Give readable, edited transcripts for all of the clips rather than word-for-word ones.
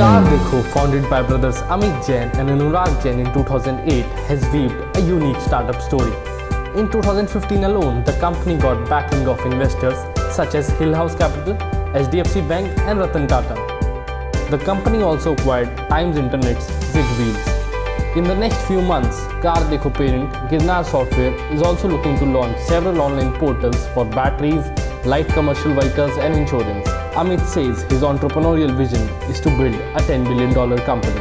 CarDekho, founded by brothers Amit Jain and Ratan Jain in 2008, has weaved a unique startup story. In 2015 alone, the company got backing of investors such as Hillhouse Capital, HDFC Bank and Ratan Tata. The company also acquired Times Internet's Zigwheels. In the next few months, CarDekho parent Girnar Software is also looking to launch several online portals for batteries, light commercial vehicles and insurance. Amit says his entrepreneurial vision is to build a $10 billion company.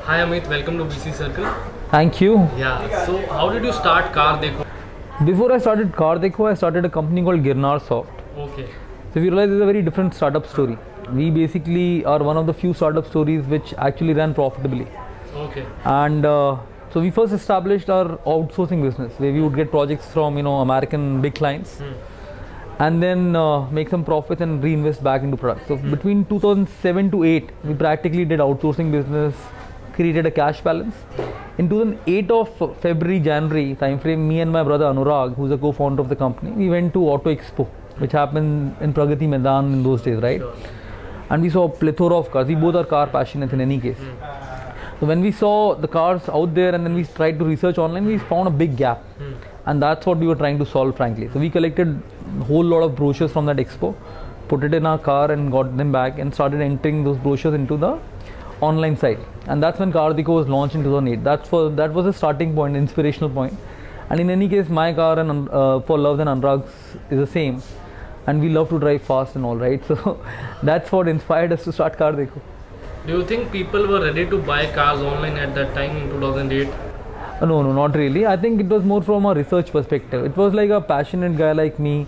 Hi Amit, welcome to VCCircle. Thank you. Yeah, so how did you start CarDekho? Before I started CarDekho, I started a company called Girnar Soft. Okay. So if you realize, it's a very different startup story. We basically are one of the few startup stories which actually ran profitably. Okay. And so we first established our outsourcing business where we would get projects from American big clients. And then make some profits and reinvest back into products. So between 2007 to 8, we practically did outsourcing business, created a cash balance. In 2008 of February, January timeframe, me and my brother Anurag, who's a co-founder of the company, we went to Auto Expo, which happened in Pragati Maidan in those days, right? Sure. And we saw a plethora of cars. We both are car passionates in any case. So when we saw the cars out there and then we tried to research online, we found a big gap. And that's what we were trying to solve, frankly. So we collected a whole lot of brochures from that expo, put it in our car and got them back and started entering those brochures into the online site. And that's when CarDekho was launched in 2008. That was a starting point, inspirational point. And in any case, my car and for Loves and Anurag's is the same. And we love to drive fast and all, right? So that's what inspired us to start CarDekho. Do you think people were ready to buy cars online at that time in 2008? No, not really. I think it was more from a research perspective. It was like a passionate guy like me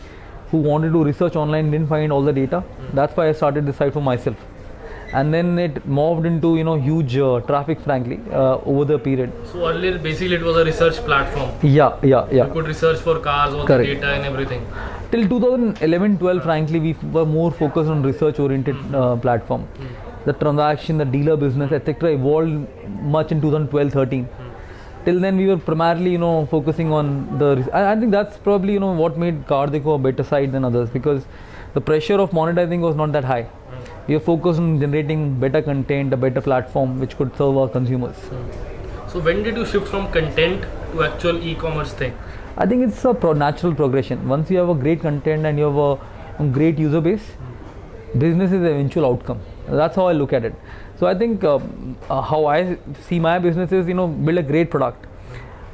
who wanted to research online, didn't find all the data. That's why I started this site for myself. And then it morphed into huge traffic, frankly, over the period. So earlier, basically, it was a research platform. Yeah. You could research for cars, all Correct. the data and everything. Till 2011-12, frankly, we were more focused on research-oriented platform. The transaction, the dealer business, etc., evolved much in 2012-13. Till then, we were primarily, focusing on the. I think that's probably, what made CarDekho a better site than others, because the pressure of monetizing was not that high. We are focused on generating better content, a better platform which could serve our consumers. So when did you shift from content to actual e-commerce thing? I think it's a natural progression. Once you have a great content and you have a great user base, business is the eventual outcome. That's how I look at it. So I think how I see my business is, build a great product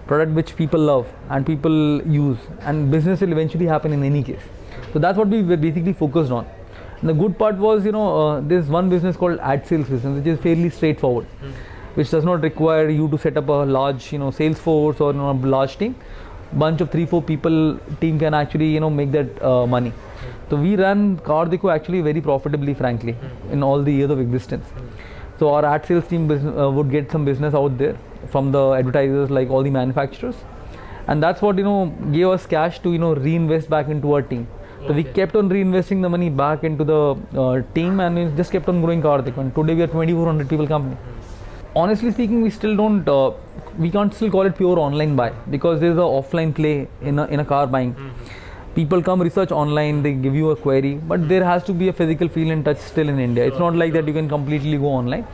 which people love and people use, and business will eventually happen in any case. So that's what we were basically focused on. And the good part was, there's one business called ad sales business, which is fairly straightforward, which does not require you to set up a large, sales force or a large team. Bunch of 3-4 people team can actually, make that money. So we ran CarDekho actually very profitably, frankly, in all the years of existence. So our ad sales team would get some business out there from the advertisers, like all the manufacturers, and that's what gave us cash to reinvest back into our team. So we kept on reinvesting the money back into the team, and we just kept on growing CarDekho. And today we are 2,400 people company. Honestly speaking, we still don't. We can't still call it pure online buy, because there's an offline play in a car buying. People come research online, they give you a query, but there has to be a physical feel and touch still in India. It's not like that you can completely go online,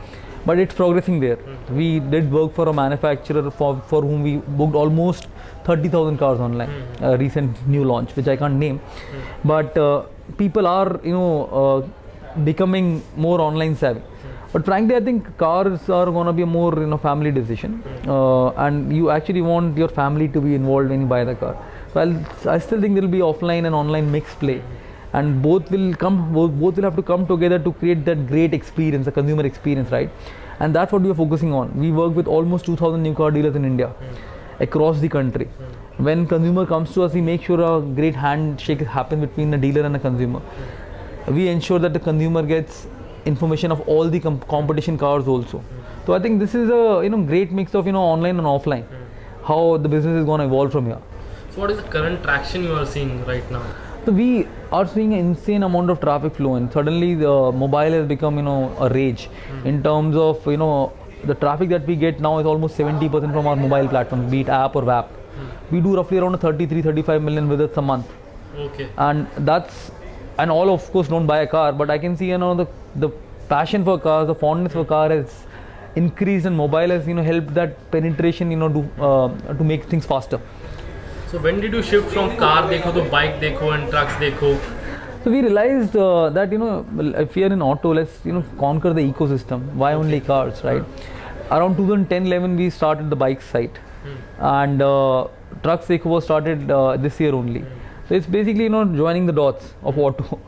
but it's progressing there. We did work for a manufacturer for whom we booked almost 30,000 cars online, a recent new launch, which I can't name. But people are, becoming more online savvy. But frankly, I think cars are going to be a more, family decision, and you actually want your family to be involved when you buy the car. So I still think there will be offline and online mixed play, and both will have to come together to create that great experience, the consumer experience, right? And that's what we are focusing on. We work with almost 2,000 new car dealers in India, across the country. When consumer comes to us, we make sure a great handshake happens between the dealer and the consumer. We ensure that the consumer gets information of all the competition cars also. So I think this is a great mix of online and offline. How the business is going to evolve from here. So what is the current traction you are seeing right now? So we are seeing an insane amount of traffic flow, and suddenly the mobile has become a rage in terms of the traffic that we get now is almost 70% from our mobile platform, be it app or WAP. We do roughly around 33-35 million visits a month. Okay. And all of course don't buy a car, but I can see the passion for cars, the fondness for car has increased, and mobile has helped that penetration to make things faster. So when did you shift from CarDekho to BikeDekho and TruckDekho? So we realized that if we are in auto, let's conquer the ecosystem. Why only cars, right? Around 2010-11 we started the bike site, and TruckDekho was started this year only. So it's basically joining the dots of auto.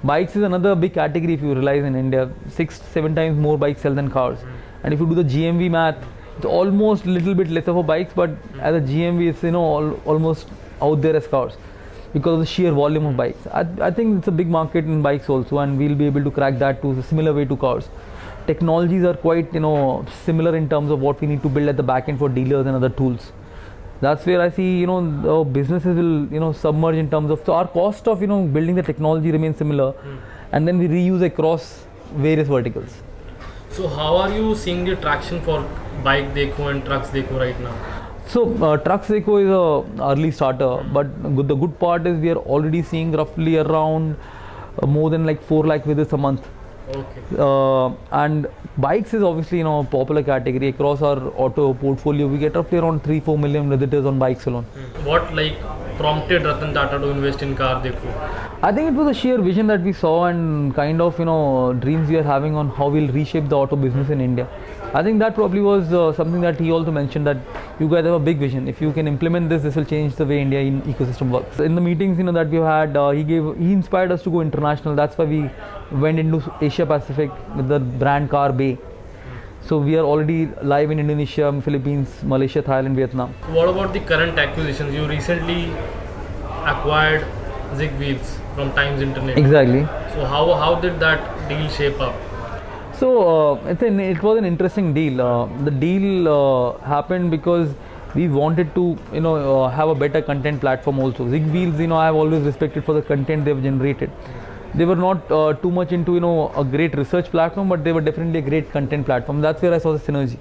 Bikes is another big category. If you realize in India, 6-7 times more bikes sell than cars. And if you do the GMV math, it's almost a little bit lesser for bikes, but as a GMV, it's almost out there as cars because of the sheer volume of bikes. I think it's a big market in bikes also, and we'll be able to crack that to a similar way to cars. Technologies are quite similar in terms of what we need to build at the back end for dealers and other tools. That's where I see the businesses will submerge in terms of, so our cost of building the technology remains similar, and then we reuse across various verticals. So how are you seeing the traction for BikeDekho and TruckDekho right now? So TruckDekho is a early starter, but the good part is we are already seeing roughly around more than like 4 lakh visits a month. Okay. And bikes is obviously popular category across our auto portfolio. We get roughly around 3-4 million visitors on bikes alone. What prompted Ratan Tata to invest in CarDekho? I think it was a sheer vision that we saw, and kind of dreams we are having on how we'll reshape the auto business in India. I think that probably was something that he also mentioned, that you guys have a big vision. If you can implement this, this will change the way India ecosystem works. In the meetings that we had, he inspired us to go international. That's why we went into Asia Pacific with the brand Car Bay. So we are already live in Indonesia, Philippines, Malaysia, Thailand, Vietnam. What about the current acquisitions? You recently acquired Zigwheels from Times Internet. Exactly. So how did that deal shape up? So it was an interesting deal. The deal happened because we wanted to have a better content platform also. Zigwheels, I have always respected for the content they've generated. They were not too much into a great research platform, but they were definitely a great content platform. That's where I saw the synergy.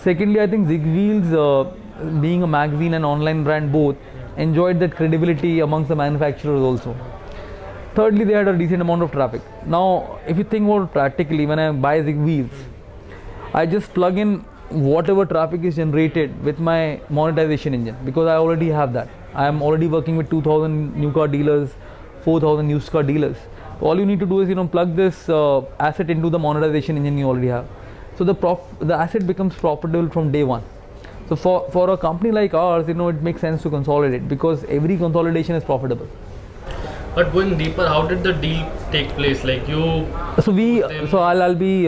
Secondly, I think Zigwheels, being a magazine and online brand both, enjoyed that credibility amongst the manufacturers also. Thirdly, they had a decent amount of traffic. Now, if you think about it practically, when I buy Zigwheels, I just plug in whatever traffic is generated with my monetization engine, because I already have that. I am already working with 2,000 new car dealers, 4,000 used car dealers. All you need to do is plug this asset into the monetization engine you already have. So the asset becomes profitable from day one. So for a company like ours, it makes sense to consolidate, because every consolidation is profitable. But going deeper, how did the deal take place? So I'll be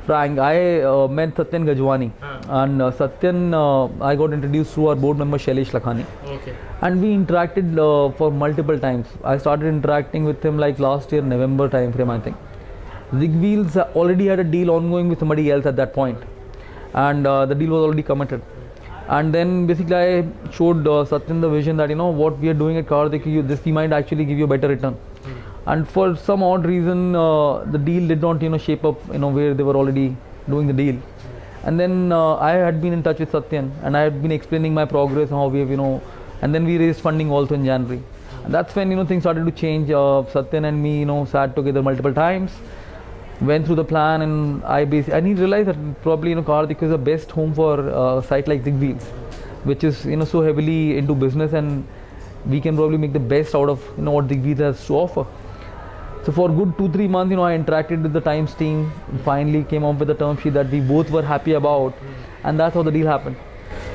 frank. I met Satyan Gajwani, and Satyan, I got introduced through our board member Shailesh Lakhani. Okay. And we interacted for multiple times. I started interacting with him last year November time frame, I think. Zigwheels already had a deal ongoing with somebody else at that point, and the deal was already committed. And then basically I showed Satyan the vision that what we are doing at CarDekho, this we might actually give you a better return. And for some odd reason, the deal did not shape up where they were already doing the deal. And then I had been in touch with Satyan, and I had been explaining my progress and how we have and then we raised funding also in January. And that's when things started to change. Satyan and me sat together multiple times, went through the plan, and he realized that probably CarDekho is the best home for a site like Zigwheels, which is so heavily into business, and we can probably make the best out of what Zigwheels has to offer. So for good 2-3 months, I interacted with the Times team, finally came up with a term sheet that we both were happy about, and that's how the deal happened.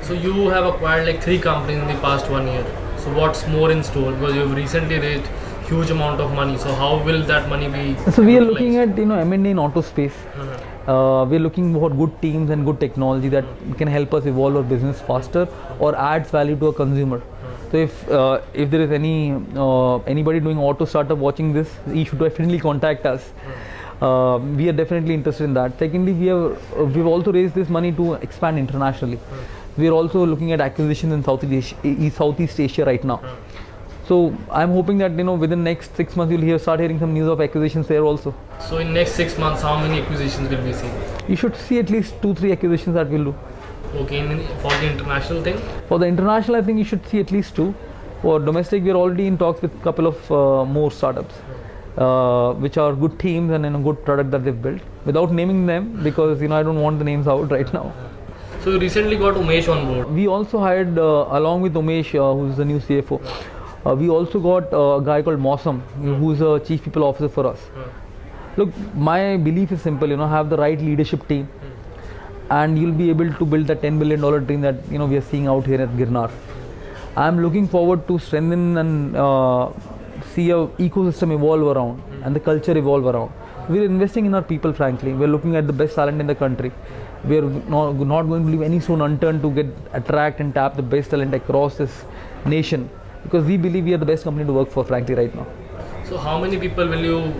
So you have acquired 3 companies in the past 1 year. So what's more in store? Because you've recently raised huge amount of money. So how will that money be? So we are looking at M&A in auto space. We are looking for good teams and good technology that can help us evolve our business faster or adds value to a consumer. So if there is anybody doing auto startup watching this, you should definitely contact us. We are definitely interested in that. Secondly, we've also raised this money to expand internationally. We are also looking at acquisitions in Southeast Asia right now. So I'm hoping that within next 6 months you'll start hearing some news of acquisitions there also. So in next 6 months, how many acquisitions will we see? You should see at least 2-3 acquisitions that we'll do. Okay, for the international thing? For the international, I think you should see at least 2. For domestic, we are already in talks with a couple of more startups. which are good teams and a good product that they've built. Without naming them, because I don't want the names out right now. So you recently got Umesh on board. We also hired, along with Umesh, who's the new CFO, we also got a guy called Mosam, who's a chief people officer for us. Look, my belief is simple, have the right leadership team, and you'll be able to build that $10 billion dream that we are seeing out here at Girnar. I'm looking forward to strengthen and see a ecosystem evolve around and the culture evolve around. We're investing in our people, frankly. We're looking at the best talent in the country. We're not going to leave any stone unturned to attract and tap the best talent across this nation, because we believe we are the best company to work for, frankly, right now. So how many people will you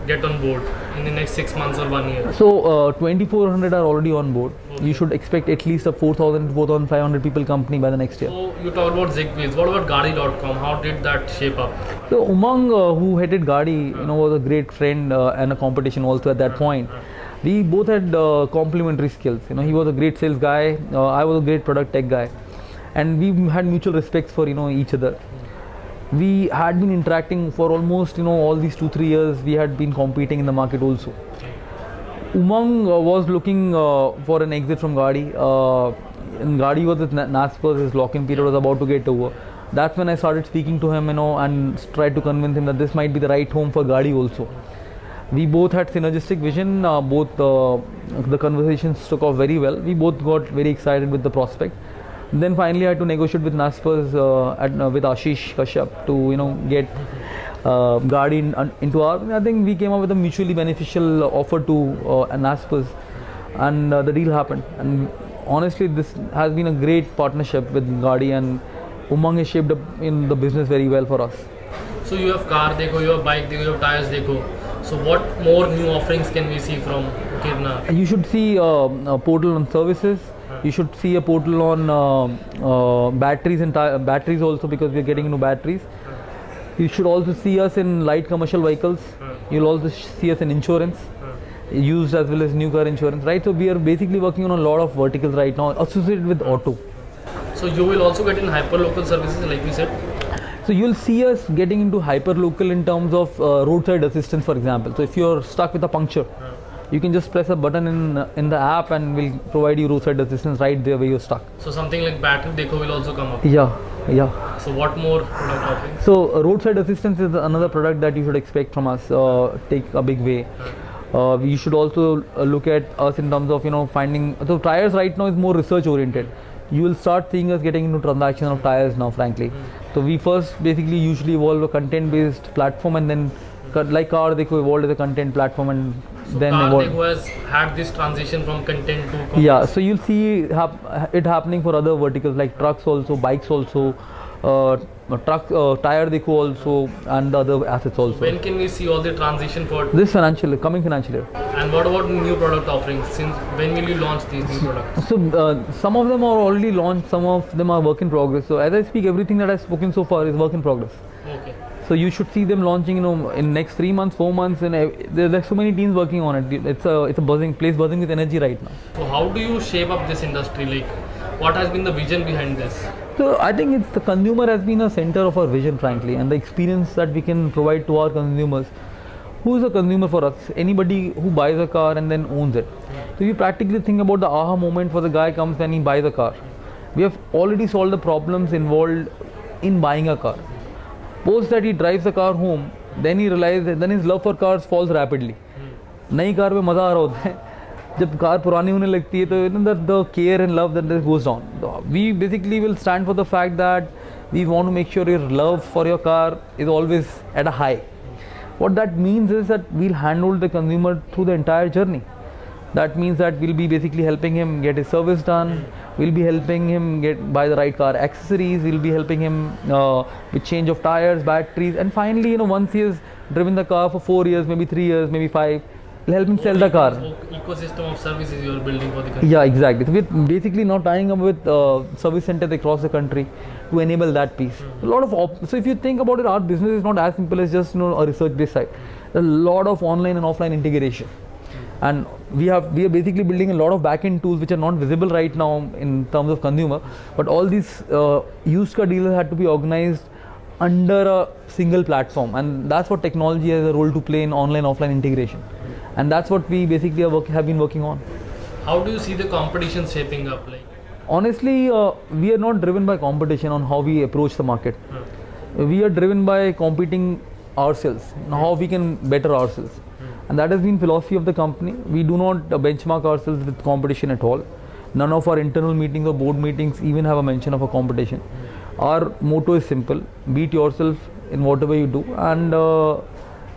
get on board in the next 6 months or 1 year? So 2,400 are already on board. Okay. You should expect at least a 4,000 to 4,500 people company by the next year. So you talked about Zigwheels. What about Gaadi.com? How did that shape up? So Umang, who headed Gaadi, was a great friend and a competition also at that point. We both had complementary skills. He was a great sales guy. I was a great product tech guy, and we had mutual respect for each other. We had been interacting for almost all these 2-3 years. We had been competing in the market also. Umang was looking for an exit from Gaadi. And Gaadi was with Naspers. His lock-in period was about to get over. That's when I started speaking to him, and tried to convince him that this might be the right home for Gaadi also. We both had synergistic vision. The conversations took off very well. We both got very excited with the prospect. Then finally I had to negotiate with Naspers with Ashish Kashyap to get Gaadi into our. I think we came up with a mutually beneficial offer to Naspers, and the deal happened. And honestly, this has been a great partnership with Gaadi, and Umang has shaped up in the business very well for us. So you have CarDekho, you have BikeDekho, you have TyreDekho. So what more new offerings can we see from Girnar? You should see a portal on services. You should see a portal on batteries and batteries also, because we are getting into batteries. You should also see us in light commercial vehicles. You'll also see us in insurance, used as well as new car insurance, right? So we are basically working on a lot of verticals right now associated with auto. So you will also get in hyperlocal services, like we said? So you'll see us getting into hyperlocal in terms of roadside assistance, for example. So if you're stuck with a puncture, you can just press a button in the app and we'll provide you roadside assistance right there where you're stuck. So something like BikeDekho will also come up? Yeah. So what more product offerings? So roadside assistance is another product that you should expect from us, take a big way. We should also look at us in terms of finding. So tires right now is more research oriented. You will start seeing us getting into transaction of tires now, frankly. So we first basically usually evolve a content based platform, and then like CarDekho evolved as a content platform, and so then CarDekho has had this transition from content to commerce. Yeah, so you'll see it happening for other verticals like trucks also, bikes also, TyreDekho also, and the other assets also. So when can we see all the transition for this coming financial year? And what about new product offerings? Since when will you launch these new products? So some of them are already launched, some of them are work in progress. So as I speak, everything that I've spoken so far is work in progress. Okay. So you should see them launching, in next 3 months, 4 months, and there's so many teams working on it. It's a buzzing with energy right now. So how do you shape up this industry? Like, what has been the vision behind this? So I think it's the consumer has been a center of our vision, frankly, and the experience that we can provide to our consumers. Who is a consumer for us? Anybody who buys a car and then owns it. So you practically think about the aha moment for the guy comes when he buys a car. We have already solved the problems involved in buying a car. Post that he drives the car home, then he realizes, then his love for cars falls rapidly. नई car में मज़ा आ रहा होता है, जब car पुरानी होने लगती है तो the care and love that goes down. We basically will stand for the fact that we want to make sure your love for your car is always at a high. What that means is that we'll handle the consumer through the entire journey. That means that we'll be basically helping him get his service done. We'll be helping him buy the right car accessories. We'll be helping him with change of tires, batteries, and finally, once he has driven the car for 4 years, maybe 3 years, maybe 5, we'll help him sell the car. Ecosystem of services you are building for the country. Yeah, exactly. So we're basically now tying up with service centers across the country to enable that piece. A lot of so if you think about it, our business is not as simple as just a research-based site. There's a lot of online and offline integration. And we are basically building a lot of back-end tools which are not visible right now in terms of consumer, but all these used car dealers had to be organized under a single platform, and that's what technology has a role to play in online offline integration, and that's what we basically have been working on. How do you see the competition shaping up? Like, honestly, we are not driven by competition on how we approach the market. We are driven by competing ourselves, how we can better ourselves, and that has been philosophy of the company. We do not benchmark ourselves with competition at all. None of our internal meetings or board meetings even have a mention of a competition. Our motto is simple: beat yourself in whatever you do, and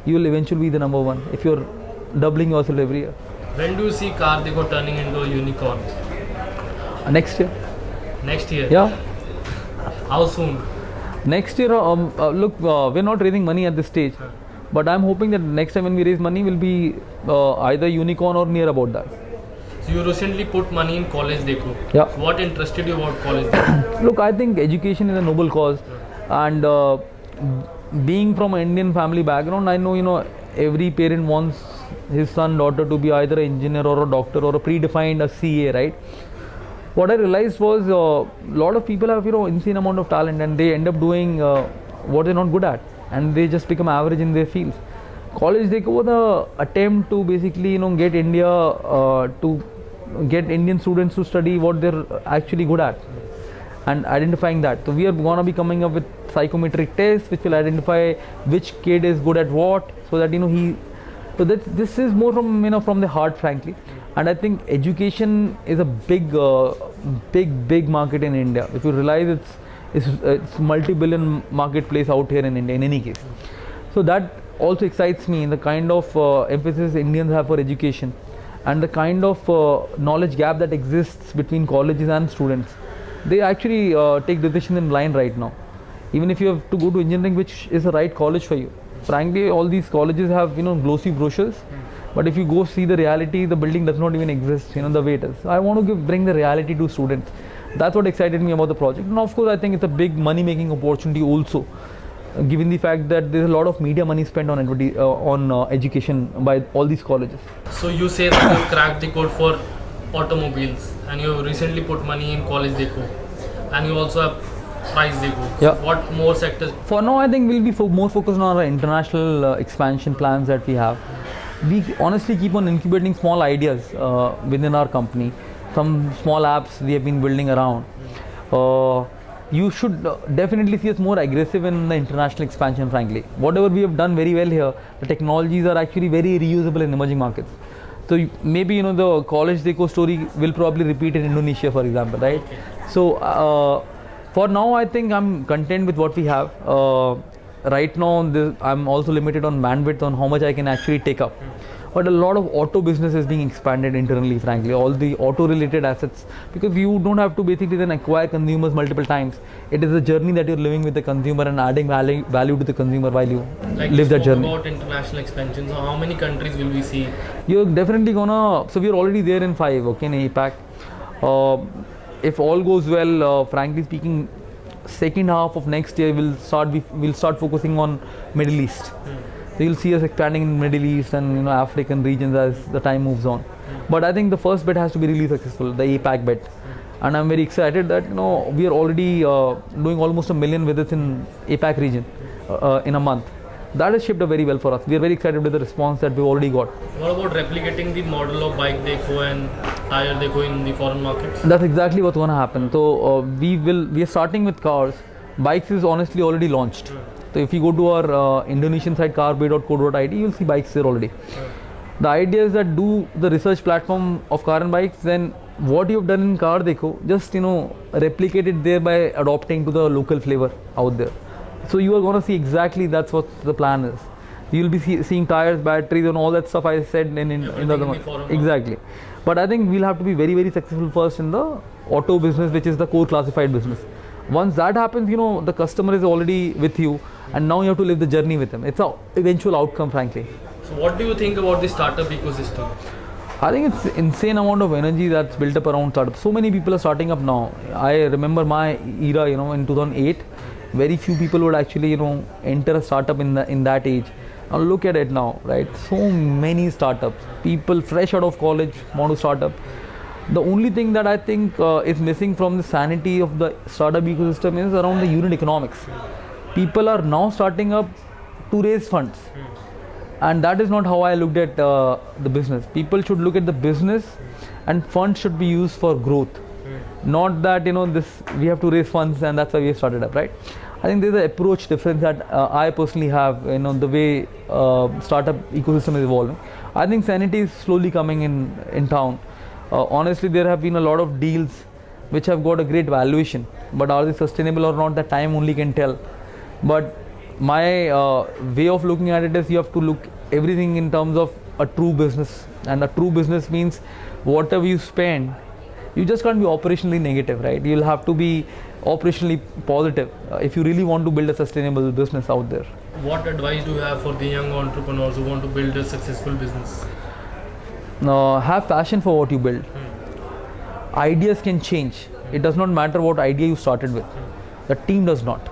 you will eventually be the number one if you're doubling yourself every year. when do you see CarDekho turning into a unicorn? Next year. Next year? Yeah. How soon? Next year, look, we're not raising money at this stage, but I'm hoping that next time when we raise money, will be either unicorn or near about that. So you recently put money in CarDekho. Yeah. So what interested you about CarDekho? Look, I think education is a noble cause, and being from an Indian family background, I know every parent wants his son, daughter to be either an engineer or a doctor or a predefined a CA, right? What I realized was a lot of people have insane amount of talent, and they end up doing what they're not good at, and they just become average in their fields. CarDekho was the attempt to basically get India to get Indian students to study what they're actually good at, and identifying that. So we are gonna be coming up with psychometric tests which will identify which kid is good at what, so that so that this is more from the heart, frankly. And I think education is a big market in India. If you realize it's multi-billion marketplace out here in India in any case. So that also excites me, the kind of emphasis Indians have for education, and the kind of knowledge gap that exists between colleges and students. They actually take decisions in blind right now. Even if you have to go to engineering, which is the right college for you. Frankly, all these colleges have glossy brochures, but if you go see the reality, the building does not even exist, the way it is. So I want to bring the reality to students. That's what excited me about the project. And of course, I think it's a big money-making opportunity also, given the fact that there's a lot of media money spent on education by all these colleges. So you say that you've cracked the code for automobiles, and you have recently put money in CarDekho, and you also have PriceDekho. Yeah. What more sectors? For now, I think we'll be more focused on our international expansion plans that we have. We honestly keep on incubating small ideas within our company. Some small apps we have been building around. You should definitely see us more aggressive in the international expansion, frankly. Whatever we have done very well here, the technologies are actually very reusable in emerging markets. So maybe the CarDekho story will probably repeat in Indonesia, for example, right? Okay. So for now, I think I'm content with what we have. Right now, I'm also limited on bandwidth on how much I can actually take up. But a lot of auto business is being expanded internally, frankly, all the auto related assets, because you don't have to basically then acquire consumers multiple times. It is a journey that you're living with the consumer and adding value to the consumer while you live that journey. About international expansion, so how many countries will we see? You're definitely so we're already there in 5, okay, in APAC. If all goes well, frankly speaking, second half of next year we'll start focusing on Middle East. So you'll see us expanding in Middle East and African regions as the time moves on. But I think the first bet has to be really successful, the APAC bet. And I'm very excited that we are already doing almost 1 million visits in APAC region in a month. That has shaped up very well for us. We are very excited with the response that we've already got. What about replicating the model of BikeDekho and TyreDekho in the foreign markets? That's exactly what's going to happen. So we are starting with cars. Bikes is honestly already launched. So if you go to our Indonesian site carbay.co.id, you'll see bikes there already. The idea is that do the research platform of car and bikes, then what you've done in CarDekho, just replicate it there by adopting to the local flavor out there. So you are going to see exactly that's what the plan is. You'll be seeing tires, batteries, and all that stuff I said in the other one. Exactly. But I think we'll have to be very, very successful first in the auto business, which is the core classified business. Once that happens, the customer is already with you, and now you have to live the journey with them. It's an eventual outcome, frankly. So what do you think about the startup ecosystem? I think it's insane amount of energy that's built up around startups. So many people are starting up now. I remember my era, in 2008, very few people would actually, enter a startup in that age. Now look at it now, right? So many startups. People fresh out of college want to start up. The only thing that I think is missing from the sanity of the startup ecosystem is around the unit economics. people are now starting up to raise funds. And that is not how I looked at the business. People should look at the business, and funds should be used for growth. Not that this we have to raise funds and that's why we have started up, right? I think there's an approach difference that I personally have, the way startup ecosystem is evolving. I think sanity is slowly coming in town. Honestly, there have been a lot of deals which have got a great valuation, but are they sustainable or not, that time only can tell. But my way of looking at it is you have to look everything in terms of a true business, and a true business means whatever you spend, you just can't be operationally negative, right? You'll have to be operationally positive if you really want to build a sustainable business out there. What advice do you have for the young entrepreneurs who want to build a successful business? Have passion for what you build. Ideas can change. It does not matter what idea you started with. The team does not.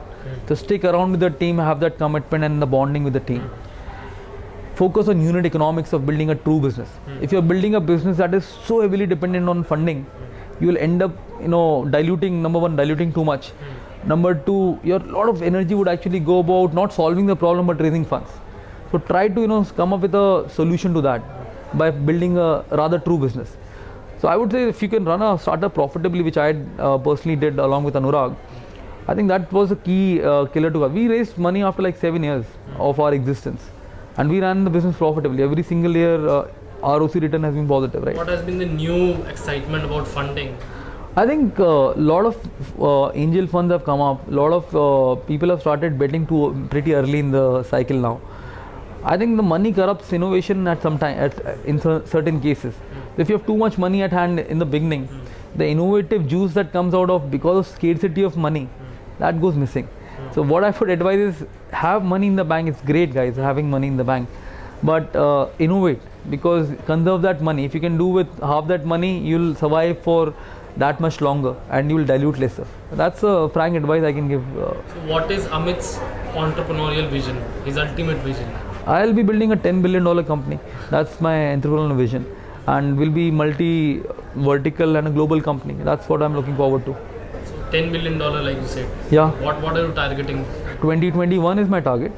So stick around with the team, have that commitment and the bonding with the team. Focus on unit economics of building a true business. If you're building a business that is so heavily dependent on funding, you will end up, diluting, number one, diluting too much. Number two, your lot of energy would actually go about not solving the problem but raising funds. So try to, come up with a solution to that by building a rather true business. So I would say if you can run a startup profitably, which I personally did along with Anurag, I think that was a key killer to us. We raised money after like 7 years of our existence, and we ran the business profitably. Every single year, ROC return has been positive, right? What has been the new excitement about funding? I think a lot of angel funds have come up. A lot of people have started betting pretty early in the cycle now. I think the money corrupts innovation at some time, in certain cases. If you have too much money at hand in the beginning, the innovative juice that comes out of because of scarcity of money, that goes missing. So what I would advise is have money in the bank. It's great, guys, having money in the bank, but innovate, because conserve that money. If you can do with half that money, you'll survive for that much longer and you will dilute lesser. That's a frank advice I can give. So what is Amit's entrepreneurial vision, his ultimate vision? I'll be building a $10 billion company. That's my entrepreneurial vision, and will be multi-vertical and a global company. That's what I'm looking forward to. So $10 billion, like you said. Yeah. What are you targeting? 2021 is my target,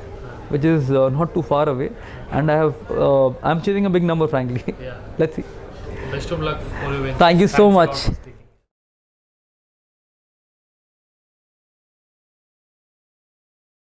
which is not too far away, and I'm chasing a big number, frankly. Yeah. Let's see. Best of luck for your win. Thank you so Thanks a much. lot.